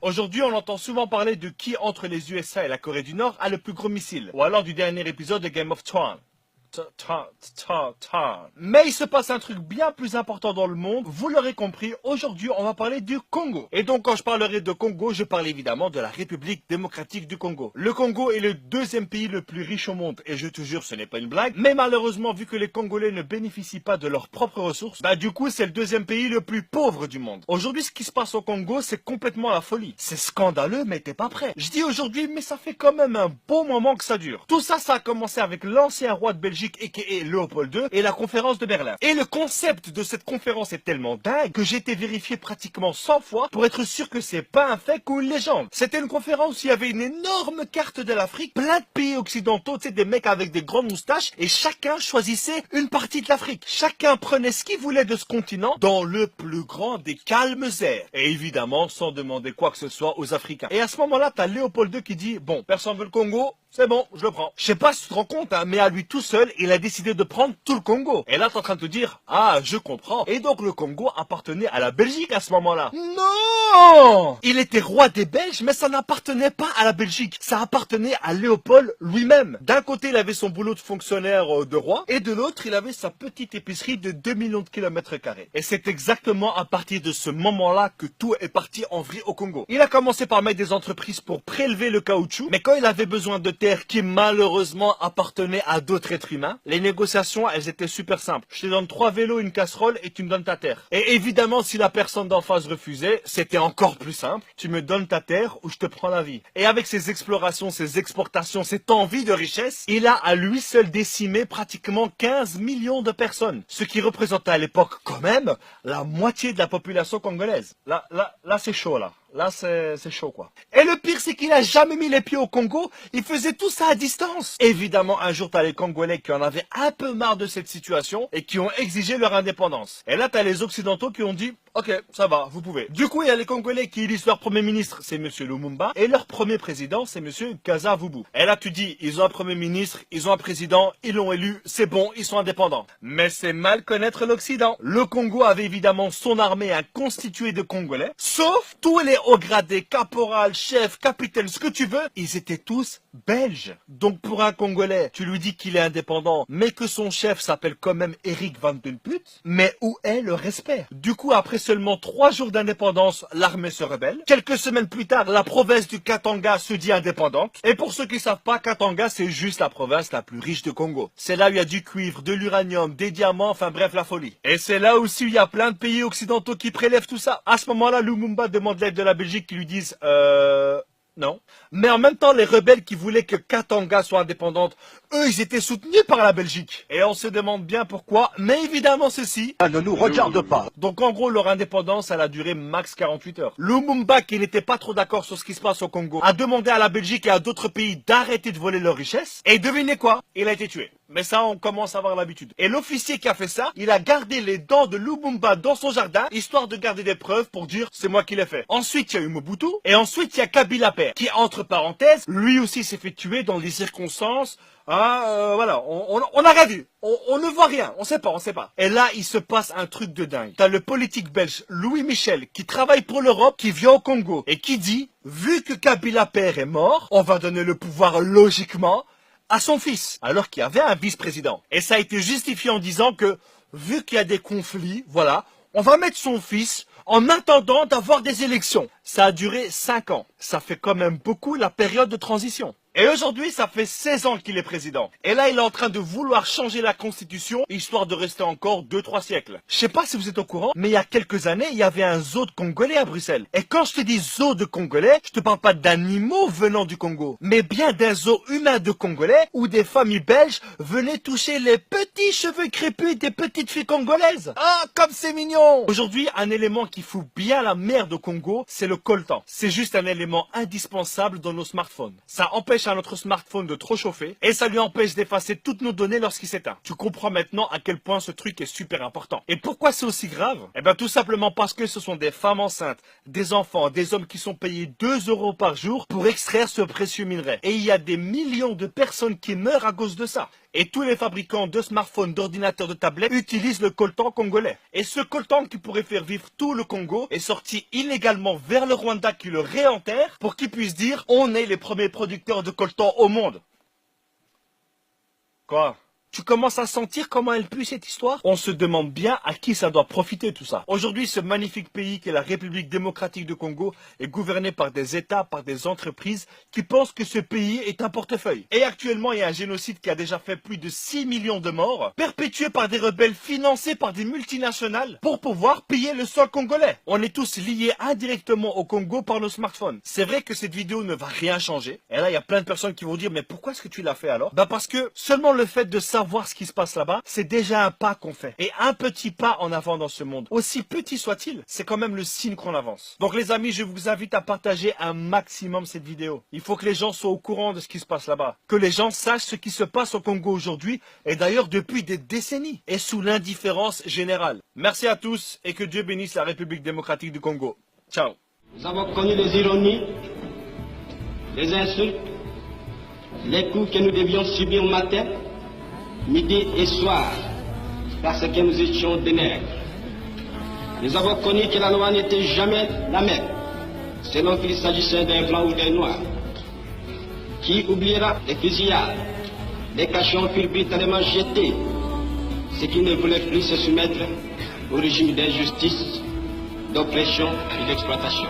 Aujourd'hui, on entend souvent parler de qui entre les USA et la Corée du Nord a le plus gros missile, ou alors du dernier épisode de Game of Thrones. Mais il se passe un truc bien plus important dans le monde, vous l'aurez compris, aujourd'hui on va parler du Congo. Et donc quand je parlerai de Congo, je parle évidemment de la République démocratique du Congo. Le Congo est le deuxième pays le plus riche au monde, et je te jure ce n'est pas une blague, mais malheureusement vu que les Congolais ne bénéficient pas de leurs propres ressources, du coup c'est le deuxième pays le plus pauvre du monde. Aujourd'hui ce qui se passe au Congo c'est complètement la folie. C'est scandaleux mais t'es pas prêt. Je dis aujourd'hui mais ça fait quand même un bon moment que ça dure. Tout ça, ça a commencé avec l'ancien roi de Belgique aka Léopold II et la conférence de Berlin. Et le concept de cette conférence est tellement dingue que j'ai été vérifié pratiquement 100 fois pour être sûr que c'est pas un fake ou une légende. C'était une conférence où il y avait une énorme carte de l'Afrique, plein de pays occidentaux, tu sais, des mecs avec des grandes moustaches et chacun choisissait une partie de l'Afrique. Chacun prenait ce qu'il voulait de ce continent dans le plus grand des calmes airs. Et évidemment sans demander quoi que ce soit aux Africains. Et à ce moment-là, t'as Léopold II qui dit, bon, personne veut le Congo, c'est bon, je le prends. Je sais pas si tu te rends compte, mais à lui tout seul, il a décidé de prendre tout le Congo. Et là, t'es en train de te dire, ah, je comprends. Et donc, le Congo appartenait à la Belgique à ce moment-là. Non! Il était roi des Belges, mais ça n'appartenait pas à la Belgique. Ça appartenait à Léopold lui-même. D'un côté, il avait son boulot de fonctionnaire de roi, et de l'autre, il avait sa petite épicerie de 2 millions de kilomètres carrés. Et c'est exactement à partir de ce moment-là que tout est parti en vrille au Congo. Il a commencé par mettre des entreprises pour prélever le caoutchouc, mais quand il avait besoin de qui malheureusement appartenait à d'autres êtres humains. Les négociations, elles étaient super simples. Je te donne 3 vélos, une casserole et tu me donnes ta terre. Et évidemment, si la personne d'en face refusait, c'était encore plus simple. Tu me donnes ta terre ou je te prends la vie. Et avec ses explorations, ses exportations, cette envie de richesse, il a à lui seul décimé pratiquement 15 millions de personnes. Ce qui représentait à l'époque quand même la moitié de la population congolaise. Là, c'est chaud là. Là, c'est chaud, quoi. Et le pire, c'est qu'il a jamais mis les pieds au Congo. Il faisait tout ça à distance. Évidemment, un jour, t'as les Congolais qui en avaient un peu marre de cette situation et qui ont exigé leur indépendance. Et là, t'as les Occidentaux qui ont dit, ok, ça va, vous pouvez. Du coup, il y a les Congolais qui élisent leur premier ministre, c'est monsieur Lumumba, et leur premier président, c'est monsieur Kasavubu. Et là, tu dis, ils ont un premier ministre, ils ont un président, ils l'ont élu, c'est bon, ils sont indépendants. Mais c'est mal connaître l'Occident. Le Congo avait évidemment son armée constituée de Congolais, sauf tous les hauts gradés, caporal, chef, capitaine, ce que tu veux, ils étaient tous belges. Donc pour un Congolais, tu lui dis qu'il est indépendant, mais que son chef s'appelle quand même Eric Van Den Put, mais où est le respect? Du coup, après seulement 3 jours d'indépendance, l'armée se rebelle. Quelques semaines plus tard, la province du Katanga se dit indépendante. Et pour ceux qui savent pas, Katanga, c'est juste la province la plus riche de Congo. C'est là où il y a du cuivre, de l'uranium, des diamants, enfin bref, la folie. Et c'est là aussi où il y a plein de pays occidentaux qui prélèvent tout ça. À ce moment-là, Lumumba demande l'aide de la Belgique qui lui disent non. Mais en même temps, les rebelles qui voulaient que Katanga soit indépendante, eux, ils étaient soutenus par la Belgique. Et on se demande bien pourquoi, mais évidemment ceci ne nous regarde pas. Donc en gros, leur indépendance, elle a duré max 48 heures. Lumumba, qui n'était pas trop d'accord sur ce qui se passe au Congo, a demandé à la Belgique et à d'autres pays d'arrêter de voler leurs richesses. Et devinez quoi? Il a été tué. Mais ça, on commence à avoir l'habitude. Et l'officier qui a fait ça, il a gardé les dents de Lumumba dans son jardin, histoire de garder des preuves pour dire c'est moi qui l'ai fait. Ensuite, il y a eu Mobutu, et ensuite, il y a Kabila Père, qui, entre parenthèses, lui aussi s'est fait tuer dans des circonstances. Voilà, on n'a rien vu. On ne voit rien, on sait pas. Et là, il se passe un truc de dingue. T'as le politique belge Louis Michel qui travaille pour l'Europe, qui vient au Congo et qui dit, vu que Kabila Père est mort, on va donner le pouvoir logiquement à son fils, alors qu'il y avait un vice-président. Et ça a été justifié en disant que, vu qu'il y a des conflits, voilà, on va mettre son fils en attendant d'avoir des élections. Ça a duré 5 ans. Ça fait quand même beaucoup la période de transition. Et aujourd'hui, ça fait 16 ans qu'il est président. Et là, il est en train de vouloir changer la constitution, histoire de rester encore 2-3 siècles. Je sais pas si vous êtes au courant, mais il y a quelques années, il y avait un zoo de Congolais à Bruxelles. Et quand je te dis zoo de Congolais, je te parle pas d'animaux venant du Congo, mais bien d'un zoo humain de Congolais, où des familles belges venaient toucher les petits cheveux crépus des petites filles congolaises. Ah, comme c'est mignon! Aujourd'hui, un élément qui fout bien la merde au Congo, c'est le coltan. C'est juste un élément indispensable dans nos smartphones. Ça empêche à notre smartphone de trop chauffer et ça lui empêche d'effacer toutes nos données lorsqu'il s'éteint. Tu comprends maintenant à quel point ce truc est super important. Et pourquoi c'est aussi grave? Eh bien tout simplement parce que ce sont des femmes enceintes, des enfants, des hommes qui sont payés 2 € par jour pour extraire ce précieux minerai. Et il y a des millions de personnes qui meurent à cause de ça. Et tous les fabricants de smartphones, d'ordinateurs, de tablettes utilisent le coltan congolais. Et ce coltan qui pourrait faire vivre tout le Congo est sorti illégalement vers le Rwanda qui le réenterre pour qu'ils puissent dire on est les premiers producteurs de coltan au monde. Quoi ? Tu commences à sentir comment elle pue cette histoire? On se demande bien à qui ça doit profiter tout ça. Aujourd'hui, ce magnifique pays qu'est la République démocratique du Congo est gouverné par des États, par des entreprises qui pensent que ce pays est un portefeuille. Et actuellement, il y a un génocide qui a déjà fait plus de 6 millions de morts, perpétué par des rebelles financés par des multinationales pour pouvoir piller le sol congolais. On est tous liés indirectement au Congo par nos smartphones. C'est vrai que cette vidéo ne va rien changer. Et là, il y a plein de personnes qui vont dire, mais pourquoi est-ce que tu l'as fait alors? Bah parce que seulement le fait de savoir ce qui se passe là-bas, c'est déjà un pas qu'on fait. Et un petit pas en avant dans ce monde, aussi petit soit-il, c'est quand même le signe qu'on avance. Donc les amis, je vous invite à partager un maximum cette vidéo. Il faut que les gens soient au courant de ce qui se passe là-bas. Que les gens sachent ce qui se passe au Congo aujourd'hui, et d'ailleurs depuis des décennies, et sous l'indifférence générale. Merci à tous, et que Dieu bénisse la République démocratique du Congo. Ciao. Nous avons connu les ironies, les insultes, les coups que nous devions subir matin, midi et soir, parce que nous étions des nègres. Nous avons connu que la loi n'était jamais la même, selon qu'il s'agissait d'un blanc ou d'un noir. Qui oubliera les fusillades, les cachons furent brutalement jetés, ceux qui ne voulaient plus se soumettre au régime d'injustice, d'oppression et d'exploitation.